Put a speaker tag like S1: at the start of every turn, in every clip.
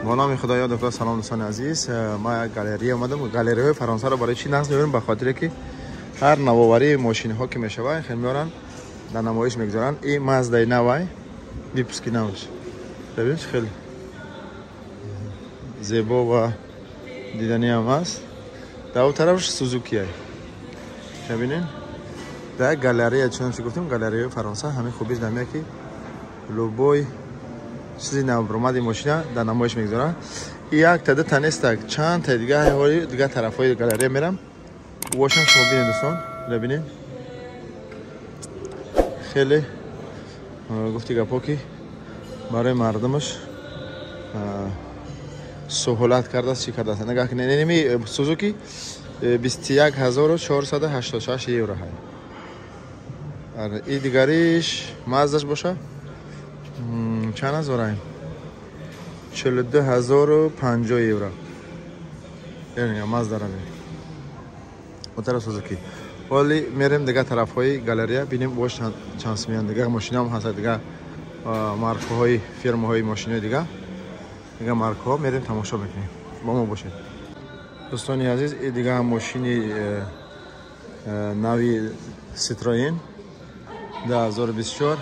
S1: با نام خدایا دکتر. سلام دوستان عزیز، ما گالری اومدم. گالری فرانسه رو برای چی نقد می‌کنیم؟ به خاطر که هر نوآوری ماشین ها که میشوه خیلی میارن در نمایش میگذارن. این مازدا نوای دیپسکی نوش ببینید خیلی زیبا و دیدنی هم هست. در اون طرفش سوزوکی هست. ببینید در گالری چون چی گفتیم گالری فرانسه همه خوبیش نمیه که لوبوی چیزی نوآمد ماشین در نمایش میگذارن. یک تعداد تنیست چند تا دیگه طرفای گالری میرم واشم شما ببینید دوستان. ببینید خیلی گفتی گپا که برای مردمش سهولت کرده است. چی کرده است نگاه کنید. نمی سوزوکی 21486 یورو های. این دیگریش مازداش باشه چند هزاره؟ 42050 یورو. یعنی مازدا را میگم اون سوزوکی. ولی میریم دیگه طرف های گالری ببینیم باش چانس میان. دیگه ماشین هم هست، دیگه مارک های فرم های ماشین دیگه مارک ها میریم تماشا میکنیم. با ما باشید دوستان عزیز. این دیگه ماشین نوی سیتروین 2024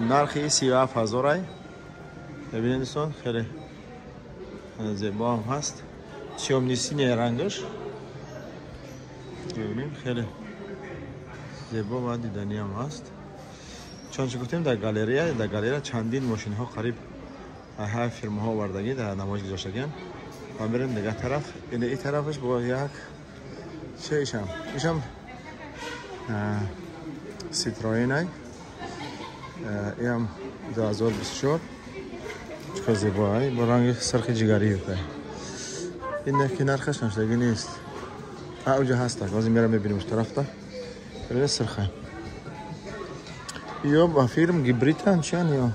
S1: نرخی 37000 ای. ببینید دوستان خیلی زیبا هم هست. چیوم نیسینی رنگش ببینید خیلی زیبا و دیدنی هم هست. چون چه گفتیم در گالری چندین ماشین ها قریب های فرم ها وردگی در نمایش گذاشتگن. و میریم دیگه طرف. این طرفش با یک چه ایشم سیتروین ای. این 2024 چقدر زیبا ای با رنگ سرخ جگری هست. این که نرخش نشدگی نیست. اوجه هسته بازی میرم ببینیم اش طرف تا ببینید سرخه یا با فیلم گیبریتان چیان یا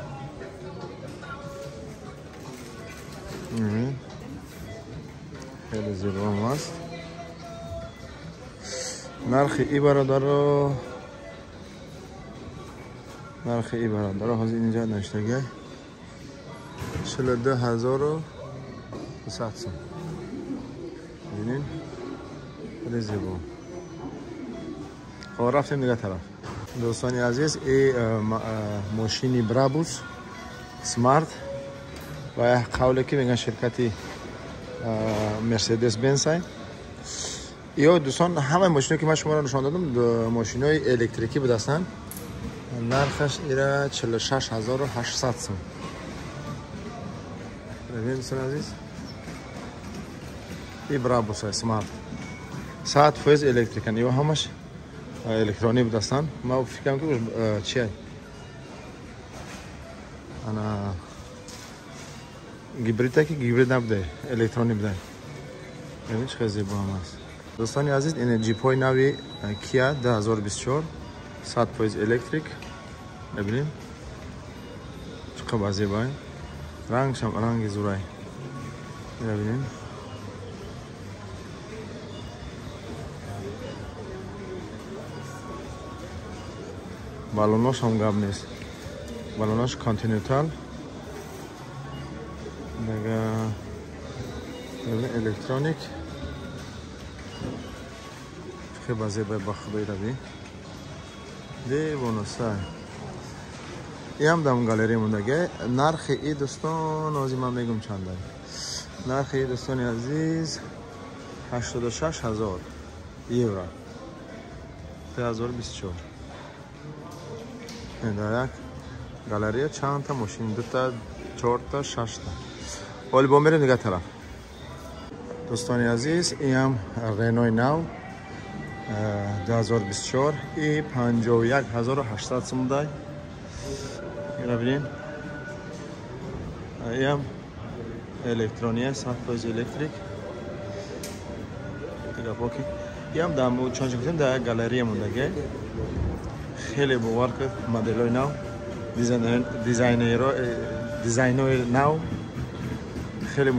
S1: خیلی زیبا هم هست. نرخ ای برادر حاضر اینجا نشتگه 42200 ببینید خیلی زیبا. خب رفتیم دیگه طرف. دوستانی عزیز این ماشینی برابوس سمارت و قوله که میگن شرکتی مرسدس بنز های. یا دوستان همه ماشینی که من شما را نشان دادم ماشین های الکتریکی بود هستن. نرخش ایره 46800 سوم. ببینید دوستان عزیز این برابوس های سمارت 100% الکتریکن یا همش الکترونی بود هستن. ما فکرم که چیه انا گیبریتا که گیبرید نبوده الکترونی بوده. ببینید چه زیبا هم هست. دوستانی عزیز این جیپ های نوی کیا 2024 100% الکتریک. ببینید چقدر زیبا است. رنگش هم رنگ زورای. ببینید بالوناش هم گاب نیست. بالوناش کانتیننتال دیگه الکترونیک خیلی بازیبای با خدای روی دیوانسته. این هم دم گالری موندگه. نرخ ای دوستان آزی من میگم چند داری. نرخ ای دوستانی عزیز 86000 یورو 2024. در یک گالری چند تا ماشین 2 تا 4 تا 6 تا. ولی با میریم دیگه طرف. دوستانی عزیز این هم رنوی نو 2024 این 51800 سوم دای. این ببینید این هم الکترونیه 100% الکتریک دیگه باکی. این هم دامو چون چه گفتیم در گالری موندگه. خیلی باور کرد مدلای نو دیزاینر نو خیلی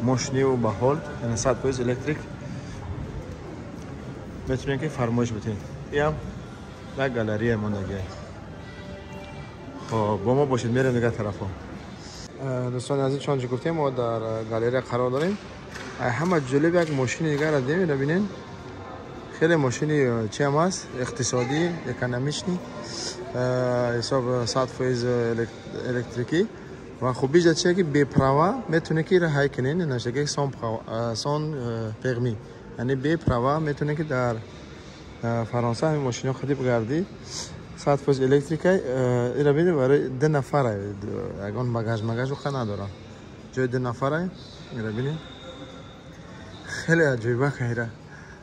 S1: ماشینی و باحال یعنی 100% الکتریک میتونین که فرمایش بدین. این هم در گالری موندگه. خب با ما باشید میریم دیگه طرفا. دوستان عزیز چون گفتیم ما در گالری قرار داریم. همه جلوی یک ماشین دیگر را ببینین. خیلی ماشینی چی هم هست اقتصادی اکونومیشنی حساب 100% الکتریکی و خوبیش چیه که بی پروا میتونه که راه کنین نشه که سون پرمی یعنی بی پروا میتونه که در فرانسه همین ماشینا خودی بگردی 100% الکتریک اینا ببینید برای 2 نفره اگون باگاژ خود نداره جای 2 نفره اینا ببینید خیلی عجیبه خیره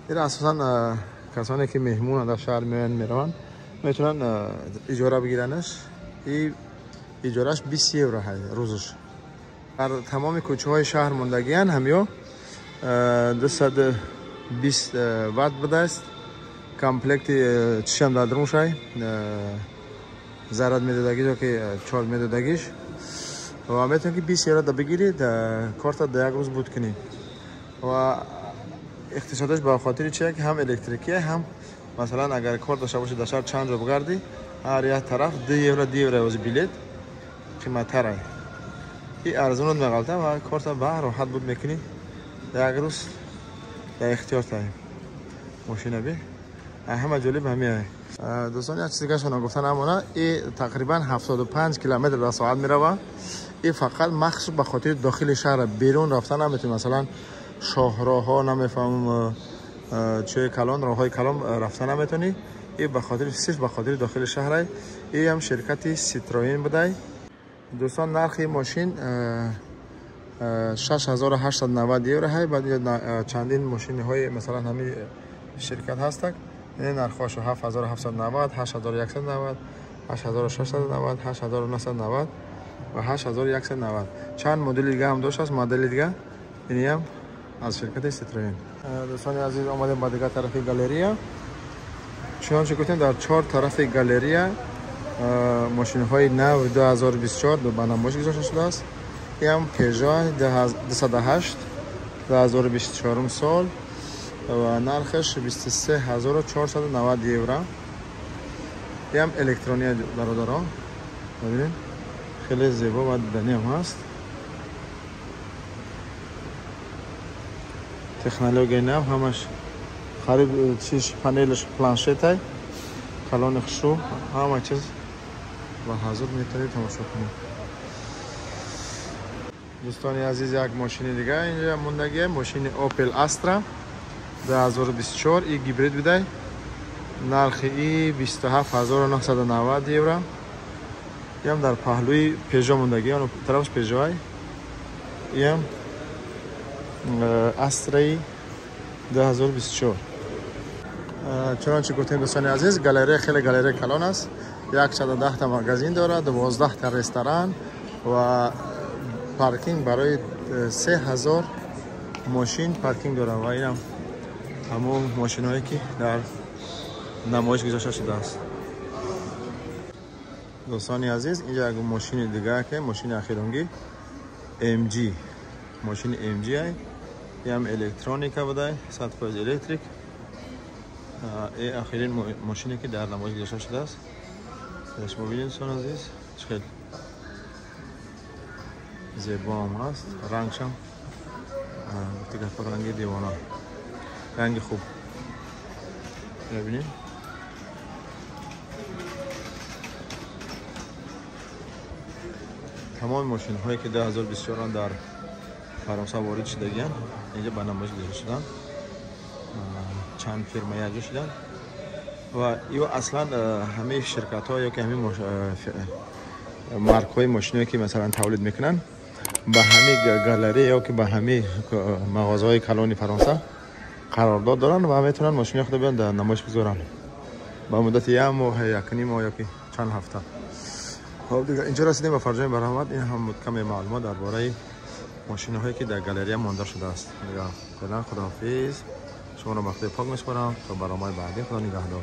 S1: اینا اساسا کسانی که مهمون در شهر میرن میتونن اجاره بگیرنش. این اجارهش 20 یورو روزش. در تمام کوچه های شهر موندگیان همیا 220 وات بده است. کامپلکت چشم دادرون شای زرد میدادگی جو که 4 میدادگیش و میتونی که 20 یورو بگیرید کارت در یک روز بود کنید و اقتصادش به خاطر چیه که هم الکتریکیه هم مثلا اگر کارت داشته باشه در شهر چند رو بگردی هر یک طرف 2 یورو از بلیت قیمت تره. این ارزون میغلطه و کارت به راحت بود میکنی در یک روز در اختیار تایم ماشین بی همه جالب همیه. دوستان یک چیزی که شما گفتن امانه این تقریبا 75 کیلومتر در ساعت میره. این فقط مخصوص به خاطر داخل شهر بیرون رفتن نمیتونی مثلا شاهراه ها نمیفهم چه کلان راههای کلان رفتن نمیتونی. این به خاطر صرف به خاطر داخل شهر. این هم شرکتی سیتروین بوده. دوستان نرخ ماشین 6890 یورو های. بعد چندین ماشین های مثلا همین شرکت هستند. این نرخش 7790 8190 8690 8990 و 8190 چند مدل دیگه هم داشت. از مدل دیگه اینی هم از شرکت سیتروین. دوستان عزیز آمدیم با دیگه طرف گالری. چنانچه گفتیم در 4 طرف گالری ماشین های نو 2024 به نمایش گذاشته شده است. این هم پژو 208 2024 سال و نرخش 23490 یورو. این هم الکترونیک برادران ببینید خیلی زیبا و دیدنی هم هست. تکنولوژی نو همش خرید چیز پنلش پلانشت های کلان خشو همه چیز و حاضر میتونید تماشا کنید. دوستان عزیز یک ماشین دیگه اینجا موندگیه. ماشین اوپل استرا 2024 این گیبرید بوده. نرخ ای 27990 یورو. این هم در پهلوی پژو موندگی اون طرفش پژو های. این هم استرای 2024. چنانچه گفتیم دوستان عزیز گالری خیلی گالری کلان است. 110 تا مغازین داره، 12 تا رستوران و پارکینگ برای 3000 ماشین پارکینگ داره و این هم همون ماشین هایی که در نمایش گذاشته شده است. دوستان عزیز اینجا یک ماشین دیگه که ماشین اخیرونگی MG ماشین MG های این هم الکترونیک بوده 100% الکتریک. این اخیرین ماشینی که در نمایش گذاشته شده است. شما ببینید دوستان عزیز خیلی زیبا هم هست. رنگش هم دیگه رنگ دیوانه رنگ خوب ببینید. تمام ماشین هایی که 2024 در فرانسه وارد شدگیان اینجا به نمایش گذاشته شدن. چند فرما یاجا شدن و ایو اصلا همه شرکت ها یا که همه مارک های ماشینی که مثلا تولید میکنن به همه گالری یا که به همه مغازه های کلان فرانسه قرارداد دارن و میتونن ماشین خود بیان در نمایش بذارن با مدت یک ماه یک نیم ماه یا که چند هفته. خب دیگه اینجا رسیدیم به فرجام برآمد. این هم کمی معلومات درباره ماشین هایی که در گالری مانده شده است. فعلا خداحافظ. شما رو بخیر پاک میسپارم تا برنامه بعدی. خدا نگهدار.